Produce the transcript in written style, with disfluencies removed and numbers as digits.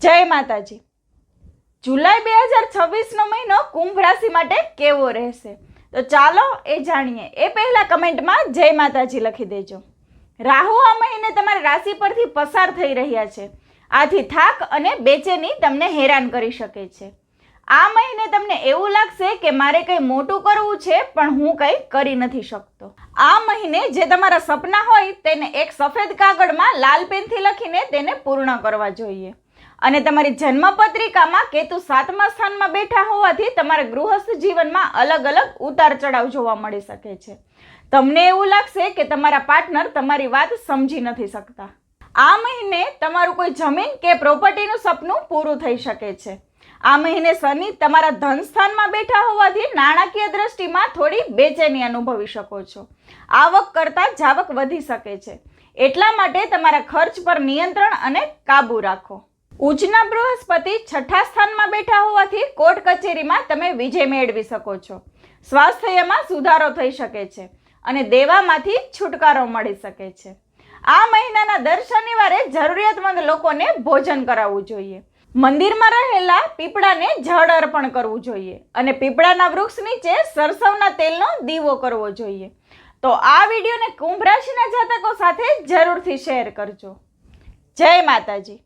જય માતાજી। જુલાઈ 2026નો મહિનો કુંભ રાશિ માટે કેવો રહેશે તો ચાલો એ જાણીએ। એ પહેલા કમેન્ટમાં જય માતાજી લખી દેજો। રાહુ આ મહિને તમારી રાશિ પરથી પસાર થઈ રહ્યા છે, આથી થાક અને બેચેની તમને હેરાન કરી શકે છે। આ મહિને તમને એવું લાગશે કે મારે કંઈ મોટું કરવું છે પણ હું કંઈ કરી નથી શકતો। આ મહિને જે તમારા સપના હોય તેને એક સફેદ કાગળમાં લાલ પેનથી લખીને તેને પૂર્ણ કરવા જોઈએ। અને તમારી જન્મપત્રિકામાં કેતુ 7મા સ્થાનમાં બેઠા હોવાથી તમારા ગૃહસ્થ જીવનમાં અલગ અલગ ઉતાર ચઢાવ જોવા મળી શકે છે। તમને એવું લાગશે કે તમારા પાર્ટનર તમારી વાત સમજી નથી શકતા। આ મહિને તમારું કોઈ જમીન કે પ્રોપર્ટીનું સપનું પૂરું થઈ શકે છે। આ મહિને શનિ તમારા ધન સ્થાનમાં બેઠા હોવાથી નાણાકીય દ્રષ્ટિમાં થોડી બેચેની અનુભવી શકો છો। આવક કરતાં જાવક વધી શકે છે, એટલા માટે તમારા ખર્ચ પર નિયંત્રણ અને કાબૂ રાખો। ઉચ્ચના બૃહસ્પતિ 6ઠા સ્થાનમાં બેઠા હોવાથી કોર્ટ કચેરીમાં તમે વિજય મેળવી શકો છો। સ્વાસ્થ્યમાં સુધારો થઈ શકે છે અને દેવામાંથી છુટકારો મળી શકે છે। આ મહિનાના દર શનિવારે જરૂરિયાતમંદ લોકોને ભોજન કરાવવું જોઈએ। મંદિરમાં રહેલા પીપળાને જળ અર્પણ કરવું જોઈએ અને પીપળાના વૃક્ષ નીચે સરસવના તેલનો દીવો કરવો જોઈએ। તો આ વિડીયોને કુંભ રાશિના જાતકો સાથે જરૂરથી શેર કરજો। જય માતાજી।